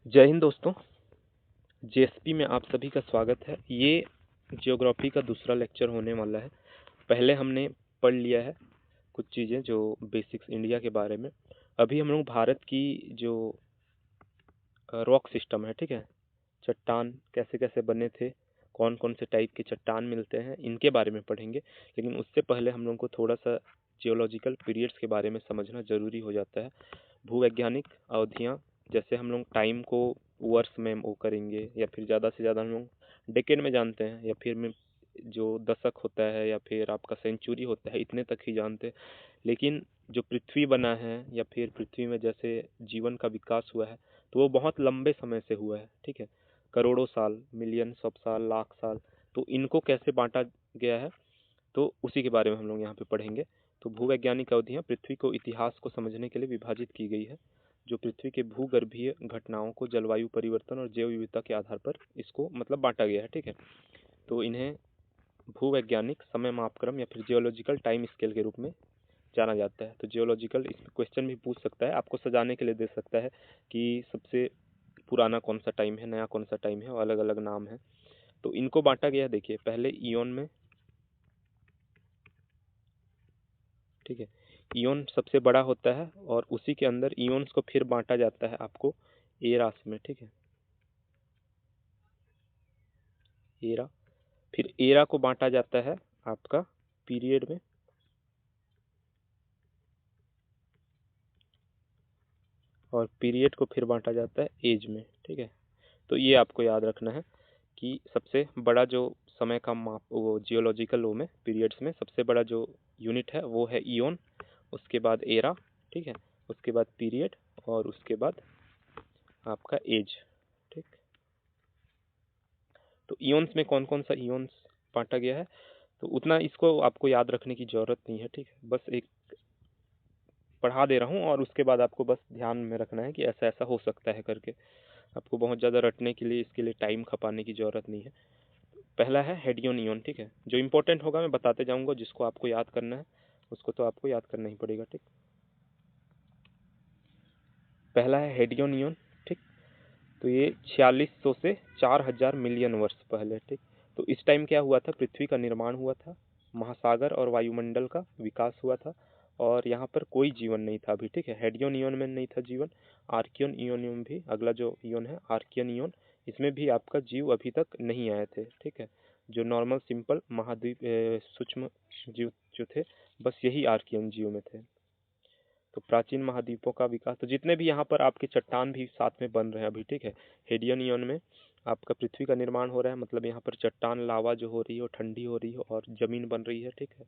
जय हिंद दोस्तों। जेएसपी में आप सभी का स्वागत है। ये ज्योग्राफी का दूसरा लेक्चर होने वाला है। पहले हमने पढ़ लिया है कुछ चीज़ें जो बेसिक्स इंडिया के बारे में। अभी हम लोग भारत की जो रॉक सिस्टम है, ठीक है, चट्टान कैसे कैसे बने थे, कौन कौन से टाइप के चट्टान मिलते हैं, इनके बारे में पढ़ेंगे। लेकिन उससे पहले हम लोग को थोड़ा सा जियोलॉजिकल पीरियड्स के बारे में समझना ज़रूरी हो जाता है। भूवैज्ञानिक अवधियाँ, जैसे हम लोग टाइम को वर्ष में वो करेंगे, या फिर ज़्यादा से ज़्यादा हम लोग डेकेड में जानते हैं, या फिर में जो दशक होता है, या फिर आपका सेंचुरी होता है, इतने तक ही जानते हैं। लेकिन जो पृथ्वी बना है, या फिर पृथ्वी में जैसे जीवन का विकास हुआ है, तो वो बहुत लंबे समय से हुआ है, ठीक है, करोड़ों साल, मिलियंस ऑफ साल, लाख साल। तो इनको कैसे बांटा गया है, तो उसी के बारे में हम लोग यहाँ पे पढ़ेंगे। तो भूवैज्ञानिक अवधियाँ पृथ्वी को इतिहास को समझने के लिए विभाजित की गई है, जो पृथ्वी के भूगर्भीय घटनाओं को जलवायु परिवर्तन और जैव विविधता के आधार पर इसको मतलब बांटा गया है, ठीक है। तो इन्हें भूवैज्ञानिक समय मापक्रम या फिर जियोलॉजिकल टाइम स्केल के रूप में जाना जाता है। तो जियोलॉजिकल इस क्वेश्चन भी पूछ सकता है, आपको सजाने के लिए दे सकता है कि सबसे पुराना कौन सा टाइम है, नया कौन सा टाइम है, और अलग अलग नाम है। तो इनको बांटा गया है, देखिए, पहले इयोन में, ठीक है, इयोन सबसे बड़ा होता है, और उसी के अंदर इयोन्स को फिर बांटा जाता है आपको एरास में, ठीक है, एरा। फिर एरा को बांटा जाता है आपका पीरियड में, और पीरियड को फिर बांटा जाता है एज में, ठीक है। तो ये आपको याद रखना है कि सबसे बड़ा जो समय का माप, वो जियोलॉजिकल वो में पीरियड्स में सबसे बड़ा जो यूनिट है वो है इयोन, उसके बाद एरा, ठीक है, उसके बाद पीरियड, और उसके बाद आपका एज, ठीक। तो इयोन्स में कौन कौन सा इयोन्स बांटा गया है, तो उतना इसको आपको याद रखने की ज़रूरत नहीं है, ठीक है। बस एक पढ़ा दे रहा हूँ, और उसके बाद आपको बस ध्यान में रखना है कि ऐसा ऐसा हो सकता है करके। आपको बहुत ज़्यादा रटने के लिए, इसके लिए टाइम खपाने की ज़रूरत नहीं है। पहला है हेडियोन इयोन, ठीक है। जो इंपॉर्टेंट होगा मैं बताते जाऊँगा, जिसको आपको याद करना है उसको तो आपको याद करना ही पड़ेगा, ठीक। पहला है हेडियोन इयोन, ठीक। तो ये 4600 से 4000 मिलियन वर्ष पहले, ठीक। तो इस टाइम क्या हुआ था, पृथ्वी का निर्माण हुआ था, महासागर और वायुमंडल का विकास हुआ था, और यहाँ पर कोई जीवन नहीं था अभी, ठीक है। हेडियोन इयोन में नहीं था जीवन। आर्कियन इयोन में भी, अगला जो इयोन है आर्कियन इयोन, इसमें भी आपका जीव अभी तक नहीं आए थे, ठीक है। जो नॉर्मल सिंपल महाद्वीप सूक्ष्म जीव जो थे, बस यही आर्कियन जीव में थे। तो प्राचीन महाद्वीपों का विकास, तो जितने भी यहाँ पर आपके चट्टान भी साथ में बन रहे हैं अभी, ठीक है, हेडियन इयोन में आपका पृथ्वी का निर्माण हो रहा है, मतलब यहाँ पर चट्टान लावा जो हो रही है वो ठंडी हो रही है, और ज़मीन बन रही है, ठीक है।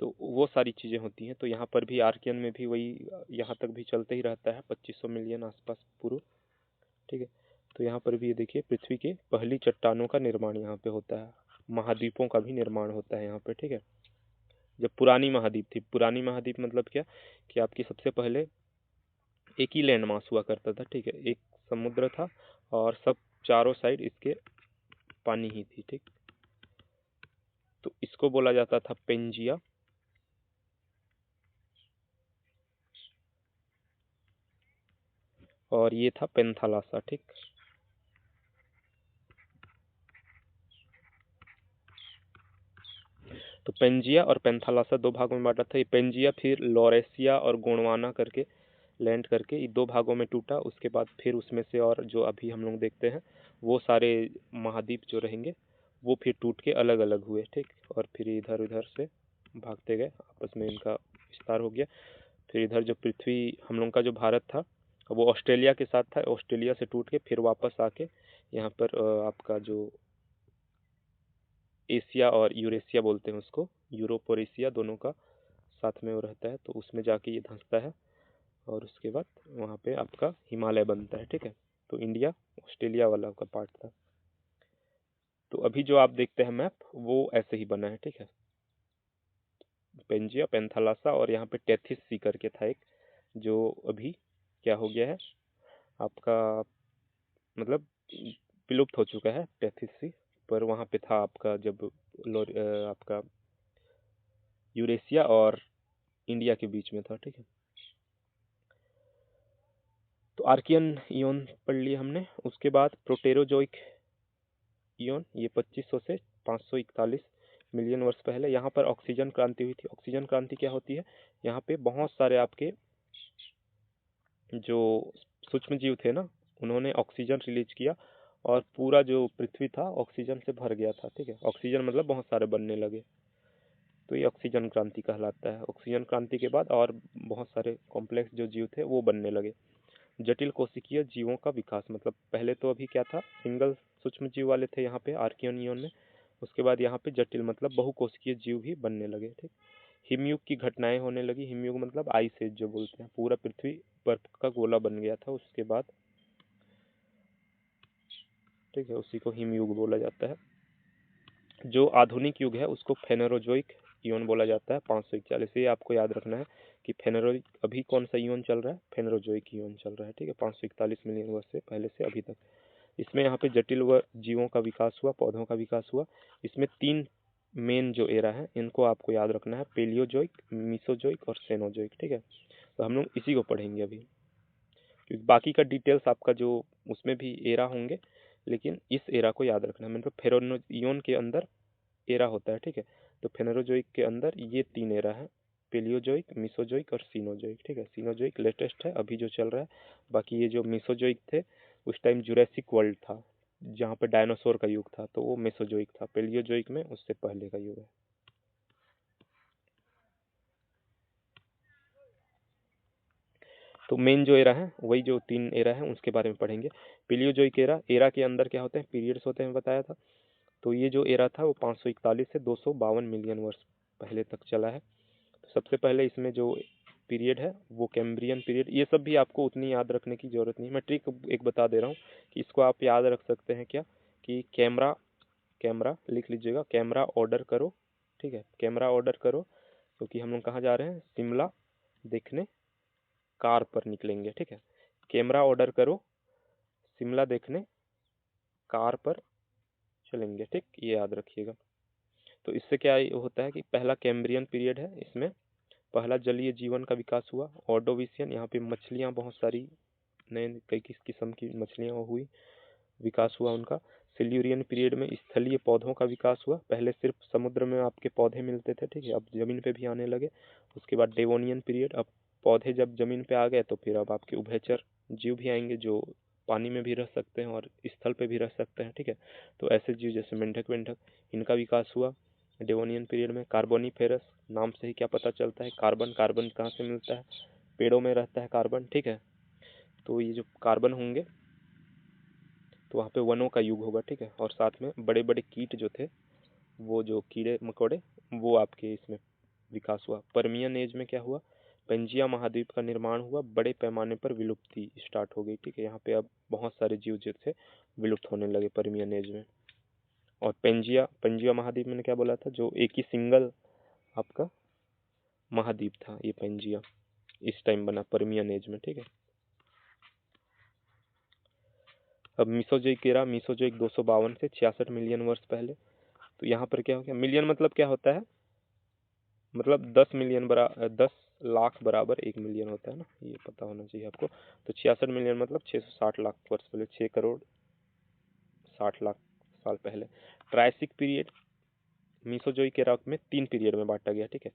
तो वो सारी चीज़ें होती हैं। तो यहाँ पर भी आर्कियन में भी वही यहाँ तक भी चलते ही रहता है, 2500 मिलियन आसपास पूर्व, ठीक है। तो यहाँ पर भी ये देखिए, पृथ्वी के पहली चट्टानों का निर्माण यहाँ पे होता है, महाद्वीपों का भी निर्माण होता है यहाँ पे, ठीक है। जब पुरानी महाद्वीप थी, पुरानी महाद्वीप मतलब क्या, कि आपकी सबसे पहले एक ही लैंड मास हुआ करता था, ठीक है, एक समुद्र था, और सब चारों साइड इसके पानी ही थी, ठीक। तो इसको बोला जाता था पेंजिया, और ये था पेंथालासा, ठीक। तो पेंजिया और पेंथालासा दो भागों में बांटा था। ये पेंजिया फिर लॉरेसिया और गोंडवाना करके लैंड करके ये दो भागों में टूटा। उसके बाद फिर उसमें से, और जो अभी हम लोग देखते हैं वो सारे महाद्वीप जो रहेंगे वो फिर टूट के अलग अलग हुए, ठीक। और फिर इधर उधर से भागते गए, आपस में इनका विस्तार हो गया। फिर इधर जो पृथ्वी हम लोग का जो भारत था, वो ऑस्ट्रेलिया के साथ था, ऑस्ट्रेलिया से टूट के फिर वापस आके यहाँ पर आपका जो एशिया और यूरेशिया बोलते हैं उसको, यूरोप और एशिया दोनों का साथ में वो रहता है, तो उसमें जाके ये धंसता है, और उसके बाद वहाँ पे आपका हिमालय बनता है, ठीक है। तो इंडिया ऑस्ट्रेलिया वाला का पार्ट था। तो अभी जो आप देखते हैं मैप, वो ऐसे ही बना है, ठीक है। पेंजिया, पेंथालासा, और यहाँ पे टेथिस सी करके था एक, जो अभी क्या हो गया है आपका, मतलब विलुप्त हो चुका है टेथिस सी। पर वहाँ पे था आपका जब आपका यूरेशिया और इंडिया के बीच में था, ठीक है। तो आर्कियन इयोन पढ़ लिया हमने। उसके बाद प्रोटेरोजोइक इयोन, ये 2500 से 541 मिलियन वर्ष पहले। यहाँ पर ऑक्सीजन क्रांति हुई थी। ऑक्सीजन क्रांति क्या होती है, यहाँ पे बहुत सारे आपके जो सूक्ष्म जीव थे ना, उन्होंने ऑक्सीजन रिलीज किया और पूरा जो पृथ्वी था ऑक्सीजन से भर गया था। ठीक है, ऑक्सीजन मतलब बहुत सारे बनने लगे, तो ये ऑक्सीजन क्रांति कहलाता है। ऑक्सीजन क्रांति के बाद और बहुत सारे कॉम्प्लेक्स जो जीव थे वो बनने लगे। जटिल कोशिकीय जीवों का विकास, मतलब पहले तो अभी क्या था, सिंगल सूक्ष्म जीव वाले थे यहाँ पे आर्कियन इयोन में। उसके बाद यहाँ पे जटिल मतलब बहुकोशिकीय जीव भी बनने लगे। ठीक, हिमयुग की घटनाएं होने लगी। हिमयुग मतलब आइस एज जो बोलते हैं, पूरा पृथ्वी बर्फ का गोला बन गया था उसके बाद। ठीक है, उसी को हिमयुग बोला जाता है। जो आधुनिक युग है उसको फेनेरोजोइक इयोन बोला जाता है। 541, ये आपको याद रखना है कि फेनेरोइक अभी कौन सा इयोन चल रहा है, फेनेरोजोइक इयोन चल रहा है। ठीक है, 541 मिलियन वर्ष से पहले से अभी तक। इसमें यहाँ पे जटिल व जीवों का विकास हुआ, पौधों का विकास हुआ। इसमें 3 मेन जो एरा है इनको आपको याद रखना है, पेलियोजोइक, मीसोजोइक और सेनोजोइक। ठीक है, तो हम लोग इसी को पढ़ेंगे अभी, क्योंकि बाकी का डिटेल्स आपका जो उसमें भी एरा होंगे, लेकिन इस एरा को याद रखना है। मतलब फेरोइयोन के अंदर एरा होता है। ठीक है, तो फेनेरोजोइक के अंदर ये 3 एरा है, पेलियोजोइक, मीसोजोइक और सीनोजोइक। ठीक है, सीनोजोइक लेटेस्ट है, अभी जो चल रहा है। बाकी ये जो मीसोजोइक थे उस टाइम जुरासिक वर्ल्ड था, जहाँ पे डायनासोर का युग था, तो वो मेसोजोइक था। पेलियोजोइक में उससे पहले का युग है। तो मेन जो एरा है वही जो 3 एरा है उसके बारे में पढ़ेंगे। पेलियोजोइक एरा के अंदर क्या होते हैं, पीरियड्स होते हैं, बताया था। तो ये जो एरा था वो 541 से 252 मिलियन वर्ष पहले तक चला है। तो सबसे पहले इसमें जो पीरियड है वो कैम्ब्रियन पीरियड। ये सब भी आपको उतनी याद रखने की ज़रूरत नहीं है, मैं ट्रिक एक बता दे रहा हूँ कि इसको आप याद रख सकते हैं क्या, कि कैमरा कैमरा लिख लीजिएगा, कैमरा ऑर्डर करो। ठीक है, कैमरा ऑर्डर करो, क्योंकि हम लोग कहाँ जा रहे हैं, शिमला देखने कार पर निकलेंगे। ठीक है, कैमरा ऑर्डर करो, शिमला देखने कार पर चलेंगे। ठीक, ये याद रखिएगा। तो इससे क्या होता है कि पहला कैम्ब्रियन पीरियड है, इसमें पहला जलीय जीवन का विकास हुआ। ऑर्डोविशियन, यहाँ पे मछलियाँ बहुत सारी नए कई किस किस्म की मछलियाँ हुई, विकास हुआ उनका। सिल्यूरियन पीरियड में स्थलीय पौधों का विकास हुआ। पहले सिर्फ समुद्र में आपके पौधे मिलते थे, ठीक है, अब जमीन पे भी आने लगे। उसके बाद डेवोनियन पीरियड, अब पौधे जब जमीन पे आ गए तो फिर अब आपके उभयचर जीव भी आएंगे जो पानी में भी रह सकते हैं और स्थल पे भी रह सकते हैं। ठीक है, तो ऐसे जीव जैसे मेंढक वेंढक, इनका विकास हुआ डेवोनियन पीरियड में। कार्बोनिफेरस, नाम से ही क्या पता चलता है, कार्बन, कार्बन कहाँ से मिलता है, पेड़ों में रहता है कार्बन। ठीक है, तो ये जो कार्बन होंगे तो वहाँ पे वनों का युग होगा। ठीक है, और साथ में बड़े बड़े कीट जो थे, वो जो कीड़े मकोड़े, वो आपके इसमें विकास हुआ। पर्मियन एज में क्या हुआ, पेंजिया महाद्वीप का निर्माण हुआ, बड़े पैमाने पर विलुप्ति स्टार्ट हो गई। ठीक है, यहाँ पे अब बहुत सारे जीव जो थे विलुप्त होने लगे पर्मियन एज में। और पेंजिया पेंजिया महाद्वीप मैंने क्या बोला था, जो एक ही सिंगल आपका महाद्वीप था, ये पेंजिया इस टाइम बना पर्मियन एज में। ठीक है, अब मीसोजोइक एरा, मीसोजोइक 252 से 66 मिलियन वर्ष पहले। तो यहाँ पर क्या हो गया, मिलियन मतलब क्या होता है, मतलब 10 मिलियन 10 लाख बराबर 1 मिलियन होता है ना, ये पता होना चाहिए आपको। तो 66 मिलियन मतलब 660 लाख वर्ष पहले, 6 करोड़ 60 लाख साल पहले। ट्रायसिक पीरियड मीसोजोइक एरा में 3 पीरियड में बांटा गया। ठीक है,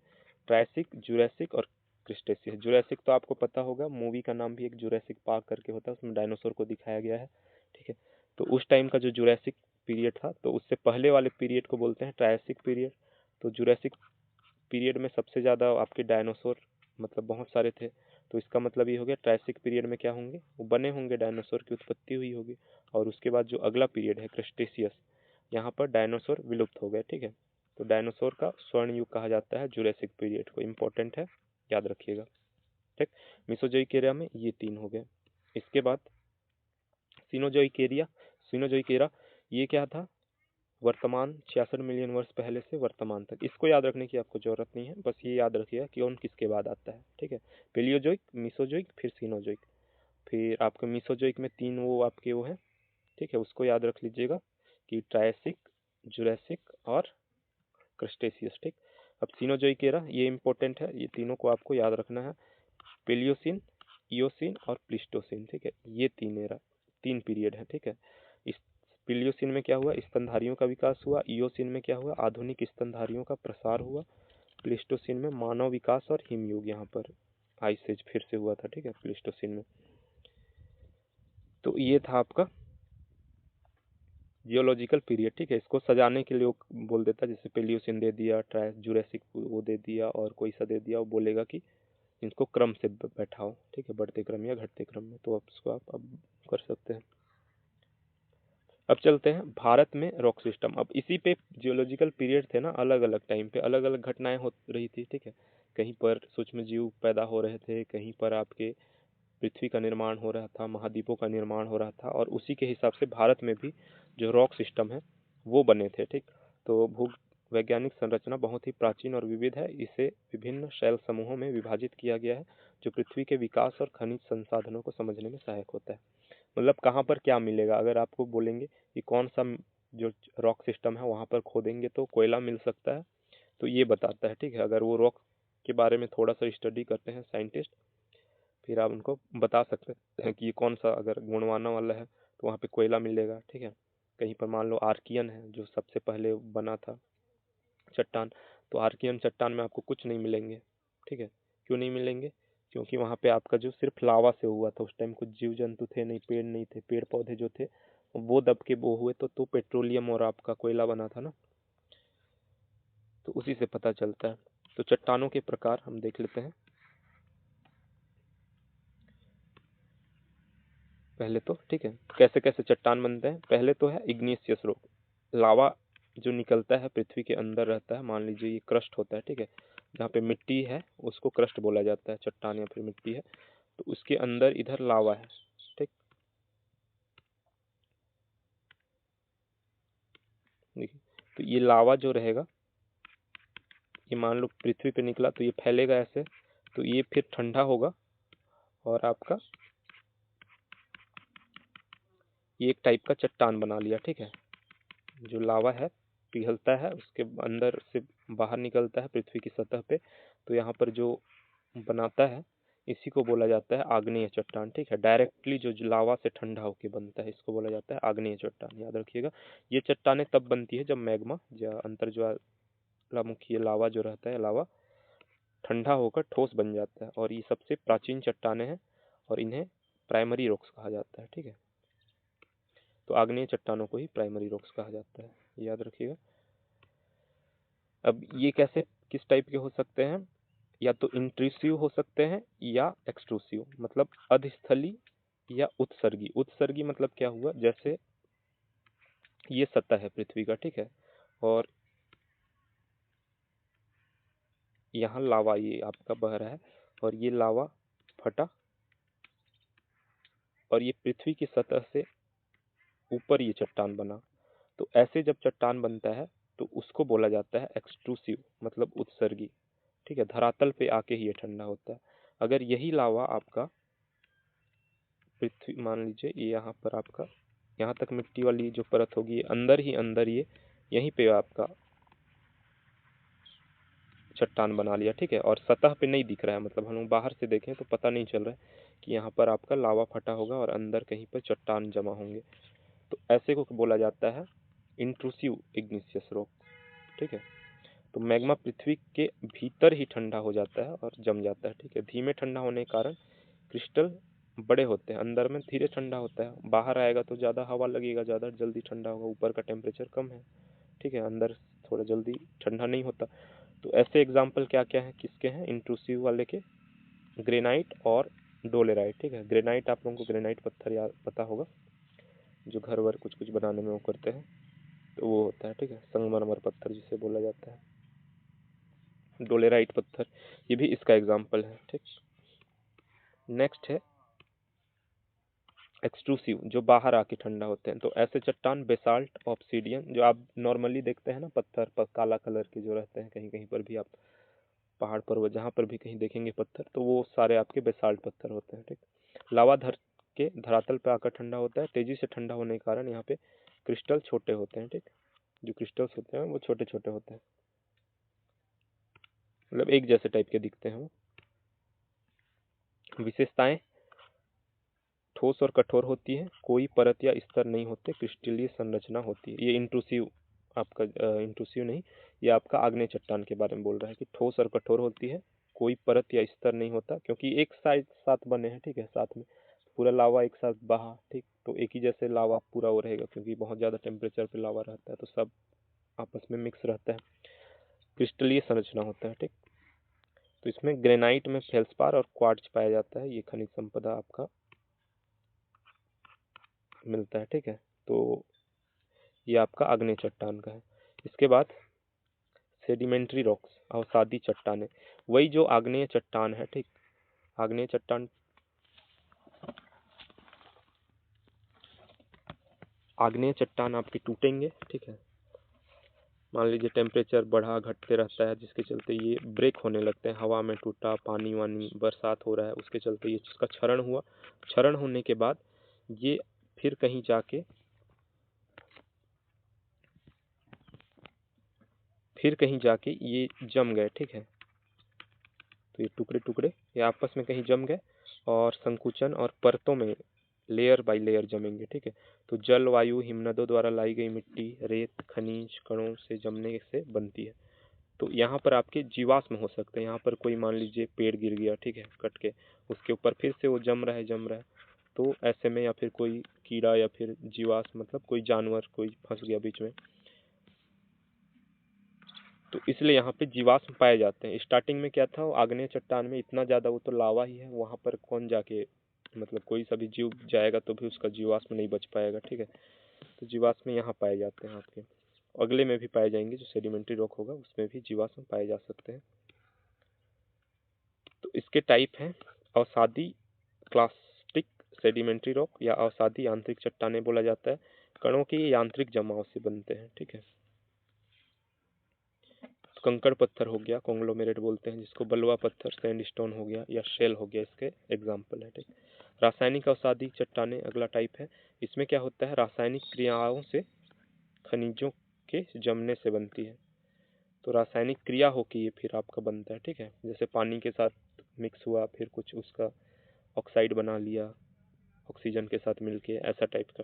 ट्रायसिक, जुरासिक और क्रिस्टेशियस। जुरासिक तो आपको पता होगा, मूवी का नाम भी एक जुरासिक पार्क करके होता है, उसमें डायनासोर को दिखाया गया है। ठीक है, तो उस टाइम का जो जुरासिक पीरियड था, तो उससे पहले वाले पीरियड को बोलते हैं ट्रायसिक पीरियड। तो जुरासिक पीरियड में सबसे ज़्यादा आपके डायनासोर मतलब बहुत सारे थे, तो इसका मतलब ये हो गया ट्रायसिक पीरियड में क्या होंगे, वो बने होंगे, डायनासोर की उत्पत्ति हुई होगी। और उसके बाद जो अगला पीरियड है क्रिस्टेशियस, यहाँ पर डायनासोर विलुप्त हो गए। ठीक है, तो डायनासोर का स्वर्ण युग कहा जाता है जुरासिक पीरियड को, इम्पोर्टेंट है, याद रखिएगा। ठीक, मेसोजोइक एरिया में ये 3 हो गए। इसके बाद सीनोजोइक एरिया, सीनोजोइक एरा, ये क्या था, वर्तमान 66 मिलियन वर्ष पहले से वर्तमान तक। इसको याद रखने की आपको जरूरत नहीं है, बस ये याद रखिएगा कि कौन किसके बाद आता है। ठीक है, पेलियोजोइक, मीसोजोइक, फिर सीनोजोइक। फिर आपके मीसोजोइक में 3 वो आपके वो है। ठीक है, उसको याद रख लीजिएगा कि ट्रायसिक, जुरासिक और क्रस्टेशियस। ठीक, अब सीनोजोइक एरा, ये इंपॉर्टेंट है, ये तीनों को आपको याद रखना है। पेलियोसिन, इयोसीन और प्लीस्टोसीन, ठीक है, ये तीन पीरियड है, ठीक है। इस प्लियोसीन में क्या हुआ, स्तनधारियों का विकास हुआ, इयोसीन में क्या हुआ, आधुनिक स्तनधारियों का प्रसार हुआ, प्लीस्टोसीन में मानव विकास और हिमयुग यहाँ पर आइस एज फिर से हुआ था, ठीक है, प्लीस्टोसीन में। तो ये था आपका जियोलॉजिकल पीरियड, ठीक है। इसको सजाने के लिए वो बोल देता है, जैसे प्लियोसीन दे दिया, जुरासिक वो दे दिया और कोई सा दे दिया, वो बोलेगा कि इनको क्रम से बैठाओ, ठीक है, बढ़ते क्रम या घटते क्रम में। तो इसको आप अब कर सकते हैं। अब चलते हैं भारत में रॉक सिस्टम। अब इसी पे जियोलॉजिकल पीरियड थे ना, अलग अलग टाइम पे अलग अलग घटनाएं हो रही थी, ठीक है। कहीं पर सूक्ष्म जीव पैदा हो रहे थे, कहीं पर आपके पृथ्वी का निर्माण हो रहा था, महाद्वीपों का निर्माण हो रहा था, और उसी के हिसाब से भारत में भी जो रॉक सिस्टम है वो बने थे, ठीक। तो भू वैज्ञानिक संरचना बहुत ही प्राचीन और विविध है। इसे विभिन्न शैल समूहों में विभाजित किया गया है, जो पृथ्वी के विकास और खनिज संसाधनों को समझने में सहायक होता है। मतलब कहाँ पर क्या मिलेगा, अगर आपको बोलेंगे कि कौन सा जो रॉक सिस्टम है वहाँ पर खोदेंगे तो कोयला मिल सकता है, तो ये बताता है, ठीक है। अगर वो रॉक के बारे में थोड़ा सा स्टडी करते हैं साइंटिस्ट, फिर आप उनको बता सकते हैं कि ये कौन सा अगर गोंडवाना वाला है तो वहाँ पे कोयला मिलेगा, ठीक है। कहीं पर मान लो आर्कियन है जो सबसे पहले बना था चट्टान, तो आर्कियन चट्टान में आपको कुछ नहीं मिलेंगे, ठीक है। क्यों नहीं मिलेंगे, क्योंकि वहाँ पे आपका जो सिर्फ लावा से हुआ था, उस टाइम कुछ जीव जंतु थे नहीं, पेड़ नहीं थे, पेड़ पौधे जो थे वो दब के वो हुए, तो पेट्रोलियम और आपका कोयला बना था ना, तो उसी से पता चलता है। तो चट्टानों के प्रकार हम देख लेते हैं। पहले तो ठीक है, कैसे कैसे चट्टान बनते हैं। पहले तो है इग्निशियस रॉक, लावा जो निकलता है पृथ्वी के अंदर रहता है। मान लीजिए ये क्रस्ट होता है, ठीक है, जहाँ पे मिट्टी है उसको क्रस्ट बोला जाता है, चट्टान या फिर मिट्टी है, तो उसके अंदर इधर लावा है, ठीक। देखिए, तो ये लावा जो रहेगा, ये मान लो पृथ्वी पे निकला तो ये फैलेगा ऐसे, तो ये फिर ठंडा होगा और आपका ये एक टाइप का चट्टान बना लिया, ठीक है। जो लावा है पिघलता है, उसके अंदर से बाहर निकलता है पृथ्वी की सतह पे, तो यहाँ पर जो बनाता है इसी को बोला जाता है आग्नेय चट्टान, ठीक है। डायरेक्टली जो लावा से ठंडा होकर बनता है इसको बोला जाता है आग्नेय चट्टान, याद रखिएगा। ये चट्टानें तब बनती है जब मैग्मा या अंतर ज्वालामुखी लावा जो रहता है, लावा ठंडा होकर ठोस बन जाता है, और ये सबसे प्राचीन चट्टानें हैं और इन्हें प्राइमरी रॉक्स कहा जाता है, ठीक है। तो आग्नेय चट्टानों को ही प्राइमरी रॉक्स कहा जाता है, याद रखिएगा। अब ये कैसे किस टाइप के हो सकते हैं, या तो इंट्रूसिव हो सकते हैं या एक्सट्रूसिव, मतलब अधस्थली या उत्सर्गी। उत्सर्गी मतलब क्या हुआ, जैसे ये सतह है पृथ्वी का, ठीक है, और यहाँ लावा ये आपका बह रहा है, और ये लावा फटा और ये पृथ्वी की सतह से ऊपर ये चट्टान बना। तो ऐसे जब चट्टान बनता है तो उसको बोला जाता है एक्सट्रूसिव, मतलब उत्सर्गी, ठीक है। धरातल पे आके ही ये ठंडा होता है। अगर यही लावा आपका पृथ्वी, मान लीजिए ये यहाँ पर आपका यहाँ तक मिट्टी वाली जो परत होगी, अंदर ही अंदर ये यहीं पे आपका चट्टान बना लिया, ठीक है, और सतह पे नहीं दिख रहा है, मतलब हम लोग बाहर से देखें तो पता नहीं चल रहा है कि यहाँ पर आपका लावा फटा होगा और अंदर कहीं पर चट्टान जमा होंगे। तो ऐसे को बोला जाता है इंट्रूसिव इग्निशियस रॉक, ठीक है। तो मैग्मा पृथ्वी के भीतर ही ठंडा हो जाता है और जम जाता है, ठीक है। धीमे ठंडा होने के कारण क्रिस्टल बड़े होते हैं, अंदर में धीरे ठंडा होता है, बाहर आएगा तो ज़्यादा हवा लगेगा, ज़्यादा जल्दी ठंडा होगा, ऊपर का टेम्परेचर कम है, ठीक है, अंदर थोड़ा जल्दी ठंडा नहीं होता। तो ऐसे एग्जाम्पल क्या क्या है, किसके हैं इंट्रूसिव वाले के, ग्रेनाइट और डोलेराइट, ठीक है। ग्रेनाइट आप लोगों को ग्रेनाइट पत्थर याद पता होगा, जो घर वर कुछ कुछ बनाने में वो करते हैं, तो वो होता है, ठीक है, संगमरमर पत्थर जिसे बोला जाता है। डोलेराइट पत्थर ये भी इसका एग्जाम्पल है, ठीक। नेक्स्ट है एक्सट्रूसिव, जो बाहर आके ठंडा होते हैं। तो ऐसे चट्टान बेसाल्ट, ऑब्सीडियन, जो आप नॉर्मली देखते हैं ना पत्थर पर काला कलर के जो रहते हैं, कहीं कहीं पर भी आप पहाड़ पर जहाँ पर भी कहीं देखेंगे पत्थर, तो वो सारे आपके बेसाल्ट पत्थर होते हैं, ठीक। लावा के धरातल पर आकर ठंडा होता है, तेजी से ठंडा होने के कारण यहाँ पे क्रिस्टल छोटे होते हैं, ठीक। जो क्रिस्टल्स होते हैं वो छोटे छोटे होते हैं, मतलब एक जैसे टाइप के दिखते हैं वो। विशेषताएं, ठोस और कठोर होती है, कोई परत या स्तर नहीं होते, क्रिस्टलीय संरचना होती है। ये इंट्रूसिव आपका इंट्रूसिव नहीं, ये आपका आग्नेय चट्टान के बारे में बोल रहा है कि ठोस और कठोर होती है, कोई परत या स्तर नहीं होता, क्योंकि एक साइड साथ बने हैं, ठीक है, साथ में पूरा लावा एक साथ बहा, ठीक, तो एक ही जैसे लावा पूरा वो रहेगा, क्योंकि बहुत ज़्यादा टेम्परेचर पे लावा रहता है तो सब आपस में मिक्स रहता है, क्रिस्टलीय संरचना होता है, ठीक। तो इसमें ग्रेनाइट में फेल्सपार और क्वार्ट्ज पाया जाता है, ये खनिज संपदा आपका मिलता है, ठीक है। तो ये आपका आग्नेय चट्टान का है। इसके बाद सेडिमेंट्री रॉक्स, अवसादी चट्टानें, वही जो आग्नेय चट्टान है, ठीक, आग्नेय चट्टान, आग्नेय चट्टान आपके टूटेंगे, ठीक है, मान लीजिए टेम्परेचर बढ़ा घटते रहता है, जिसके चलते ये ब्रेक होने लगते हैं, हवा में टूटा, पानी वानी बरसात हो रहा है उसके चलते ये इसका क्षरण हुआ, क्षरण होने के बाद ये फिर कहीं जाके ये जम गए, ठीक है। तो ये टुकड़े टुकड़े ये आपस में कहीं जम गए और संकुचन और परतों में लेयर बाय लेयर जमेंगे, ठीक है। तो जल, वायु, हिमनदों द्वारा लाई गई मिट्टी, रेत, खनिज कणों से जमने से बनती है। तो यहाँ पर आपके जीवाश्म हो सकते हैं, यहाँ पर कोई मान लीजिए पेड़ गिर गया, ठीक है, कट के, उसके ऊपर फिर से वो जम रहा है, तो ऐसे में या फिर कोई कीड़ा या फिर जीवाश्म मतलब कोई जानवर कोई फंस गया बीच में, तो इसलिए यहाँ पे जीवाश्म पाए जाते हैं। स्टार्टिंग में क्या था, वो आग्नेय चट्टान में इतना ज़्यादा वो तो लावा ही है, वहाँ पर कौन जाके मतलब कोई सा भी जीव जाएगा तो भी उसका जीवाश्म नहीं बच पाएगा, ठीक है। तो जीवाश्म यहाँ पाए जाते हैं आपके, अगले में भी पाए जाएंगे, जो सेडिमेंट्री रॉक होगा उसमें भी जीवाश्म पाए जा सकते हैं। तो इसके टाइप हैं अवसादी क्लास्टिक सेडिमेंट्री रॉक या अवसादी यांत्रिक चट्टानें बोला जाता है, कणों के यांत्रिक जमाव से बनते हैं, ठीक है। कंकड़ पत्थर हो गया, कॉन्ग्लोमेरेट बोलते हैं जिसको, बलुआ पत्थर सैंडस्टोन हो गया या शेल हो गया, इसके एग्जाम्पल है, ठीक। रासायनिक अवसादी चट्टानें अगला टाइप है, इसमें क्या होता है, रासायनिक क्रियाओं से खनिजों के जमने से बनती है। तो रासायनिक क्रिया होकर ये फिर आपका बनता है, ठीक है, जैसे पानी के साथ मिक्स हुआ फिर कुछ उसका ऑक्साइड बना लिया ऑक्सीजन के साथ मिलके, ऐसा टाइप का।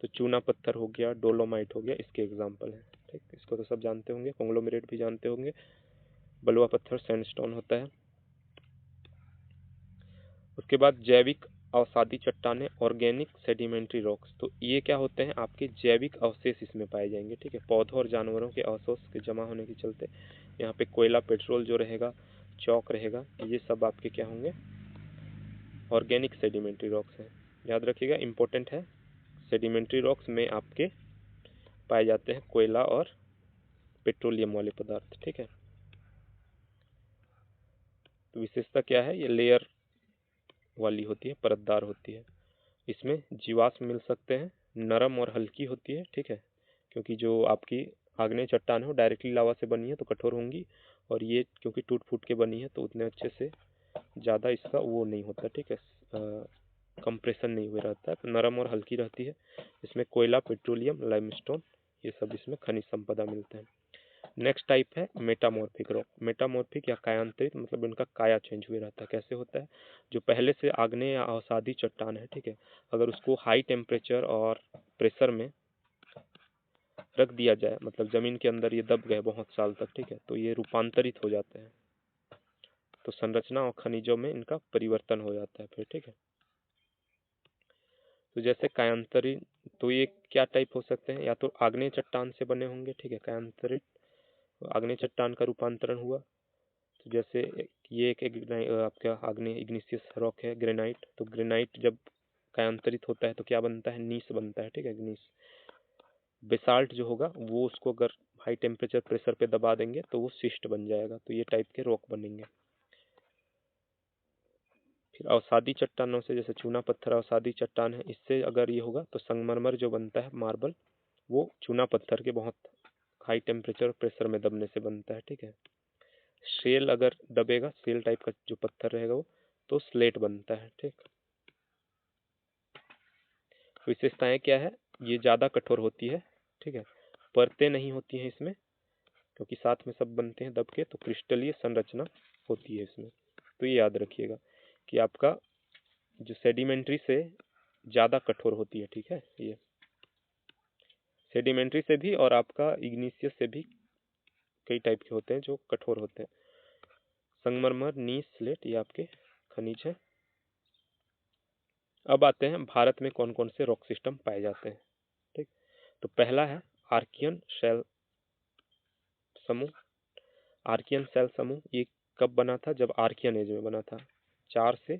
तो चूना पत्थर हो गया, डोलोमाइट हो गया, इसके एग्जाम्पल है, ठीक, इसको तो सब जानते होंगे, कॉन्ग्लोमेरेट भी जानते होंगे, बलुआ पत्थर सैंडस्टोन होता है। उसके बाद जैविक अवसादी चट्टानें, ऑर्गेनिक सेडिमेंट्री रॉक्स, तो ये क्या होते हैं, आपके जैविक अवशेष इसमें पाए जाएंगे, ठीक है, पौधों और जानवरों के अवशेष के जमा होने के चलते यहाँ पे कोयला, पेट्रोल जो रहेगा, चौक रहेगा, ये सब आपके क्या होंगे, ऑर्गेनिक सेडिमेंट्री रॉक्स हैं। याद रखिएगा, इंपॉर्टेंट है, सेडिमेंट्री रॉक्स में आपके पाए जाते हैं कोयला और पेट्रोलियम वाले पदार्थ, ठीक है। तो विशेषता क्या है, ये लेयर वाली होती है, परतदार होती है, इसमें जीवाश्म मिल सकते हैं, नरम और हल्की होती है, ठीक है, क्योंकि जो आपकी आग्नेय चट्टान है वो डायरेक्टली लावा से बनी है तो कठोर होंगी, और ये क्योंकि टूट फूट के बनी है तो उतने अच्छे से ज़्यादा इसका वो नहीं होता, ठीक है, कंप्रेशन नहीं हुआ रहता है, तो नरम और हल्की रहती है। इसमें कोयला, पेट्रोलियम, लाइमस्टोन, ये सब इसमें खनिज संपदा मिलते हैं। नेक्स्ट टाइप है मेटामॉर्फिक रॉक, मेटामॉर्फिक या कायांतरित, मतलब इनका काया चेंज हुए रहता है, कैसे होता है, जो पहले से आग्नेय या अवसादी चट्टान है, ठीक है, अगर उसको हाई टेम्परेचर और प्रेशर में रख दिया जाए, मतलब जमीन के अंदर ये दब गए बहुत साल तक, ठीक है, तो ये रूपांतरित हो जाते हैं, तो संरचना और खनिजों में इनका परिवर्तन हो जाता है फिर, ठीक है। तो जैसे कायांतरित, तो ये क्या टाइप हो सकते हैं, या तो आग्नेय चट्टान से बने होंगे, ठीक है, कायांतरित आग्नेय चट्टान का रूपांतरण हुआ, तो जैसे ये आपका आग्नेय इग्निशियस रॉक है, ग्रेनाइट, तो ग्रेनाइट जब कायांतरित होता है तो क्या बनता है, नीस बनता है, ठीक है, ग्नीस। बेसाल्ट जो होगा वो उसको अगर हाई टेम्परेचर प्रेशर पे दबा देंगे तो वो सिस्ट बन जाएगा, तो ये टाइप के रॉक बनेंगे। फिर अवसादी चट्टानों से, जैसे चूना पत्थर अवसादी चट्टान है, इससे अगर ये होगा तो संगमरमर जो बनता है, मार्बल, वो चूना पत्थर के बहुत हाई टेम्परेचर प्रेशर में दबने से बनता है, ठीक है। शेल अगर दबेगा, शेल टाइप का जो पत्थर रहेगा वो, तो स्लेट बनता है, ठीक। विशेषताएं क्या है, ये ज़्यादा कठोर होती है, ठीक है, परतें नहीं होती हैं इसमें, क्योंकि साथ में सब बनते हैं दब के, तो क्रिस्टलीय संरचना होती है इसमें। तो ये याद रखिएगा कि आपका जो सेडिमेंट्री से ज़्यादा कठोर होती है, ठीक है। ये सेडिमेंट्री से भी और आपका इग्निशियस से भी कई टाइप के होते हैं जो कठोर होते हैं। संगमरमर, नीस, स्लेट ये आपके खनिज है। अब आते हैं भारत में कौन कौन से रॉक सिस्टम पाए जाते हैं, ठीक। तो पहला है आर्कियन शेल समूह। आर्कियन शेल समूह ये कब बना था? जब आर्कियन एज में बना था, 4 से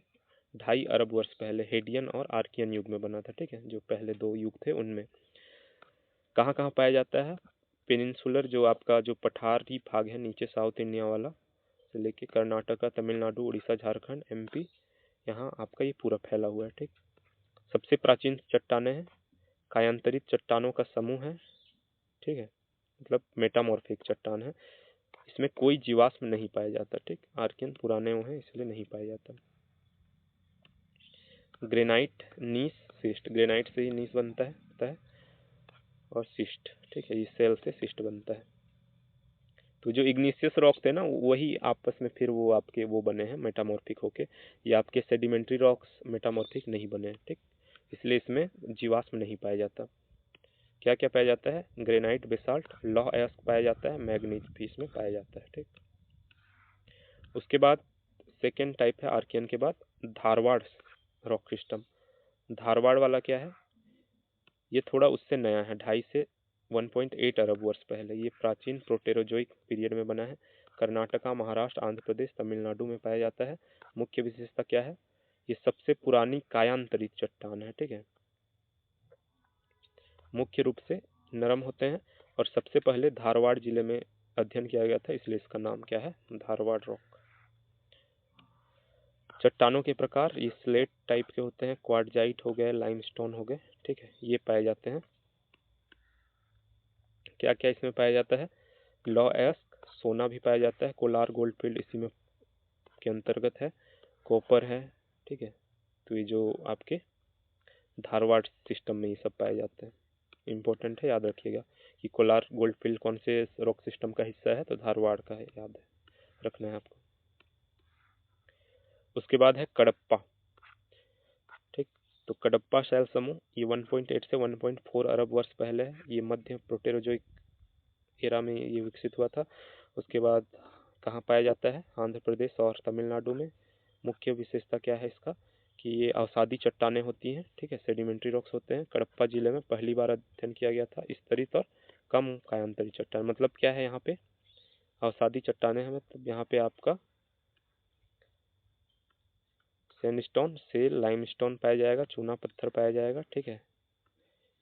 2.5 अरब वर्ष पहले हेडियन और आर्कियन युग में बना था, ठीक है। जो पहले 2 युग थे उनमें। कहाँ कहाँ पाया जाता है? पेनिनसुलर जो आपका जो पठारी भाग है नीचे साउथ इंडिया वाला से लेके कर्नाटका, तमिलनाडु, उड़ीसा, झारखंड, एमपी, यहाँ आपका ये पूरा फैला हुआ है, ठीक। सबसे प्राचीन चट्टानें हैं, कायांतरित चट्टानों का समूह है, ठीक है, मतलब मेटामॉर्फिक चट्टान है। इसमें कोई जीवाश्म नहीं पाया जाता, ठीक। आर्कियन पुराने वो हैं इसलिए नहीं पाया जाता। ग्रेनाइट, नीस, सिस्ट। ग्रेनाइट से ही नीस बनता है और सिस्ट, ठीक है, इस सेल से सिस्ट बनता है। तो जो इग्निशियस रॉक्स थे ना वही आपस में फिर वो आपके वो बने हैं मेटामॉर्फिक होके। ये आपके सेडिमेंट्री रॉक्स मेटामॉर्फिक नहीं बने हैं, ठीक। इसलिए इसमें जीवाश्म नहीं पाया जाता। क्या क्या पाया जाता है? ग्रेनाइट, बेसाल्ट, लौह अयस्क पाया जाता है, मैग्नीज भी इसमें पाया जाता है, ठीक। उसके बाद सेकेंड टाइप है आर्कियन के बाद धारवाड़ रॉक सिस्टम। धारवाड़ वाला क्या है? ये थोड़ा उससे नया है, 2.5 से 1.8 अरब वर्ष पहले। ये प्राचीन प्रोटेरोजोइक पीरियड में बना है। कर्नाटका, महाराष्ट्र, आंध्र प्रदेश, तमिलनाडु में पाया जाता है। मुख्य विशेषता क्या है? ये सबसे पुरानी कायांतरित चट्टान है, ठीक है। मुख्य रूप से नरम होते हैं और सबसे पहले धारवाड़ जिले में अध्ययन किया गया था, इसलिए इसका नाम क्या है? धारवाड़ रॉक। चट्टानों के प्रकार ये स्लेट टाइप के होते हैं, क्वार्टजाइट हो गए, लाइमस्टोन हो गए, ठीक है, ये पाए जाते हैं। क्या क्या इसमें पाया जाता है? लौह अयस्क, सोना भी पाया जाता है, कोलार गोल्डफील्ड इसी में के अंतर्गत है, कॉपर है, ठीक है। तो ये जो आपके धारवाड़ सिस्टम में ये सब पाए जाते हैं। इम्पोर्टेंट है, याद रखिएगा कि कोलार गोल्डफील्ड कौन से रॉक सिस्टम का हिस्सा है, तो धारवाड़ का है, याद है रखना है आपको। उसके बाद है कडप्पा, ठीक। तो कडप्पा शैल समूह ये 1.8 से 1.4 अरब वर्ष पहले है। ये मध्य प्रोटेरोजोइक एरा में ये विकसित हुआ था। उसके बाद कहाँ पाया जाता है? आंध्र प्रदेश और तमिलनाडु में। मुख्य विशेषता क्या है इसका? कि ये अवसादी चट्टानें होती हैं, ठीक है, सेडिमेंट्री रॉक्स होते हैं। कडप्पा जिले में पहली बार अध्ययन किया गया था। स्तरित और कम कायांतरित चट्टान, मतलब क्या है यहाँ पे? अवसादी चट्टानें हैं, मतलब यहाँ पे आपका सैंडस्टोन, सेल, लाइमस्टोन पाया जाएगा, चूना पत्थर पाया जाएगा, ठीक है।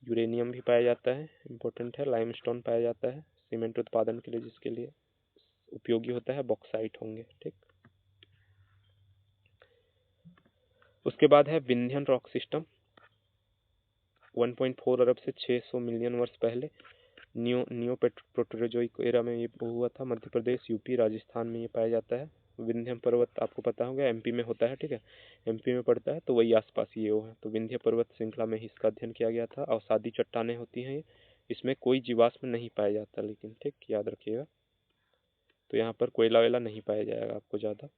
यूरेनियम भी पाया जाता है, इंपॉर्टेंट है। लाइमस्टोन पाया जाता है सीमेंट उत्पादन के लिए, जिसके लिए उपयोगी होता है। बॉक्साइट होंगे, ठीक। उसके बाद है विंध्यन रॉक सिस्टम, 1.4 अरब से 600 मिलियन वर्ष पहले नियो प्रोटेरोजोइक एरा में ये हुआ था। मध्य प्रदेश, यूपी, राजस्थान में ये पाया जाता है। विंध्य पर्वत आपको पता होगा एमपी में होता है, ठीक है, एमपी में पड़ता है, तो वही आसपास ये वो है। तो विंध्य पर्वत श्रृंखला में ही इसका अध्ययन किया गया था। अवसादी चट्टानें होती हैं ये, इसमें कोई जीवाश्म नहीं पाया जाता, लेकिन ठीक याद रखिएगा। तो यहाँ पर कोयला वेला नहीं पाया जाएगा आपको ज़्यादा।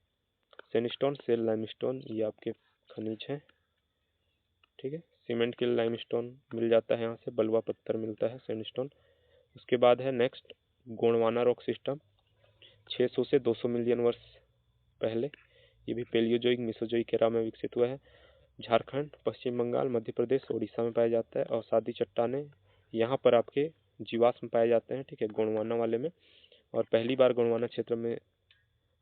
सैंडस्टोन, सेल, लाइमस्टोन ये आपके खनिज हैं, ठीक है। सीमेंट के लाइमस्टोन मिल जाता है यहाँ से, बलुआ पत्थर मिलता है, सैंडस्टोन। उसके बाद है नेक्स्ट गोंडवाना रॉक सिस्टम, 600 से 200 मिलियन वर्ष पहले। ये भी पेलियोजोइक मिसोजोइक एरा में विकसित हुआ है। झारखंड, पश्चिम बंगाल, मध्य प्रदेश, उड़ीसा में पाया जाता है। और सादी चट्टानें यहाँ पर आपके जीवाश्म पाए जाते हैं, ठीक है, गोंडवाना वाले में। और पहली बार गोंडवाना क्षेत्र में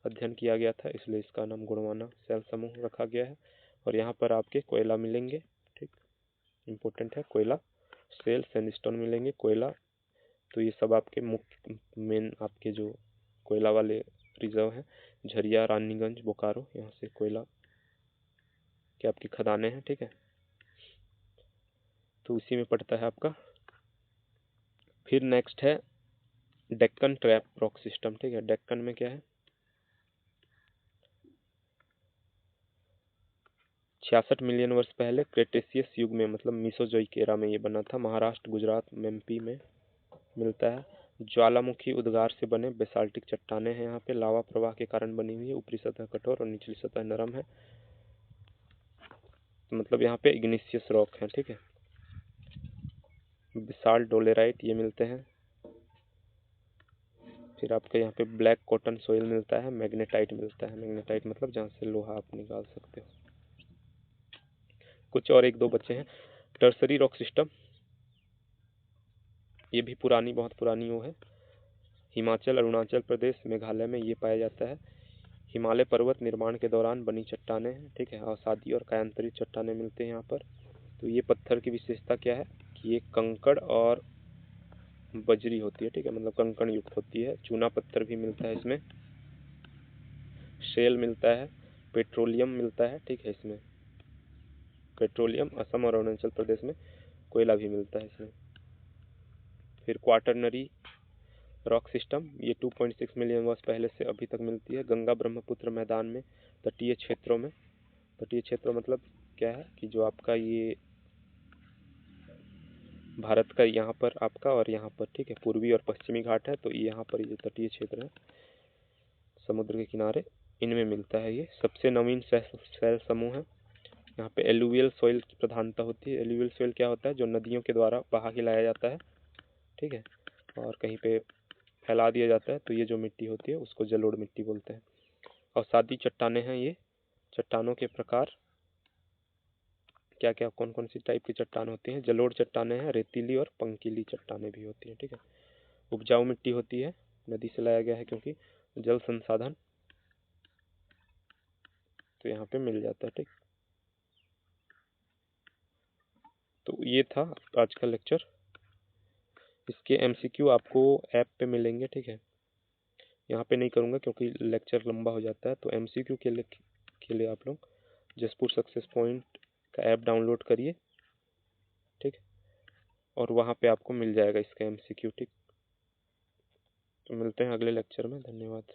अध्ययन किया गया था, इसलिए इसका नाम गोंडवाना शैल समूह रखा गया है। और यहाँ पर आपके कोयला मिलेंगे, ठीक, इम्पोर्टेंट है कोयला, सेल, सैंडस्टोन मिलेंगे, कोयला। तो ये सब आपके मुख्य मेन आपके जो कोयला वाले रिजर्व हैं, झरिया, रानीगंज, बोकारो, यहाँ से कोयला के आपकी खदानें हैं, ठीक है। तो उसी में पड़ता है आपका। फिर नेक्स्ट है डेक्कन ट्रैप रॉक सिस्टम, ठीक है। डेक्कन में क्या है? 66 मिलियन वर्ष पहले क्रेटेशियस युग में, मतलब मिसोजोइक एरा में ये बना था। महाराष्ट्र, गुजरात, एमपी में मिलता है। ज्वालामुखी उद्गार से बने बेसाल्टिक चट्टानें हैं यहाँ पे, लावा प्रवाह के कारण बनी हुई है। ऊपरी सतह कठोर और निचली सतह नरम है। तो मतलब यहाँ पे इग्निशियस रॉक है, ठीक है। बेसाल्ट, डोलेराइट ये मिलते हैं। फिर आपके यहाँ पे ब्लैक कॉटन सोइल मिलता है, मैग्नेटाइट मिलता है। मैग्नेटाइट मतलब जहाँ से लोहा आप निकाल सकते हो। कुछ और एक दो बच्चे हैं। टर्सरी रॉक सिस्टम, ये भी पुरानी, बहुत पुरानी वो है। हिमाचल, अरुणाचल प्रदेश, मेघालय में ये पाया जाता है। हिमालय पर्वत निर्माण के दौरान बनी चट्टानें हैं, ठीक है। अवसादी और कायांतरित चट्टानें मिलते हैं यहाँ पर। तो ये पत्थर की विशेषता क्या है कि ये कंकड़ और बजरी होती है, ठीक है, मतलब कंकड़ युक्त होती है। चूना पत्थर भी मिलता है इसमें, शेल मिलता है, पेट्रोलियम मिलता है, ठीक है। इसमें पेट्रोलियम, असम और अरुणाचल प्रदेश में कोयला भी मिलता है इसमें। फिर क्वाटरनरी रॉक सिस्टम, ये 2.6 मिलियन वर्ष पहले से अभी तक मिलती है। गंगा ब्रह्मपुत्र मैदान में, तटीय क्षेत्रों में। तटीय क्षेत्र मतलब क्या है कि जो आपका ये भारत का यहाँ पर आपका और यहाँ पर, ठीक है, पूर्वी और पश्चिमी घाट है, तो यहाँ पर ये तटीय क्षेत्र है समुद्र के किनारे, इनमें मिलता है ये। सबसे नवीन शैल समूह है। यहाँ पे एलुवियल सॉइल की प्रधानता होती है। एलुवियल सॉइल क्या होता है, जो नदियों के द्वारा बहा के लाया जाता है, ठीक है, और कहीं पे फैला दिया जाता है, तो ये जो मिट्टी होती है उसको जलोढ़ मिट्टी बोलते हैं। अवसादी चट्टानें हैं ये। चट्टानों के प्रकार क्या क्या, कौन कौन सी टाइप की चट्टान होती हैं? जलोढ़ चट्टानें हैं, रेतीली और पंकीली चट्टानें भी होती हैं, ठीक है। उपजाऊ मिट्टी होती है, नदी से लाया गया है क्योंकि जल संसाधन तो यहाँ पे मिल जाता है, ठीक। तो ये था आज का लेक्चर। इसके एमसीक्यू आपको ऐप पे मिलेंगे, ठीक है। यहाँ पे नहीं करूँगा क्योंकि लेक्चर लंबा हो जाता है। तो एमसीक्यू के लिए आप लोग जसपुर सक्सेस पॉइंट का ऐप डाउनलोड करिए, ठीक, और वहाँ पे आपको मिल जाएगा इसका एमसीक्यू, ठीक। तो मिलते हैं अगले लेक्चर में। धन्यवाद।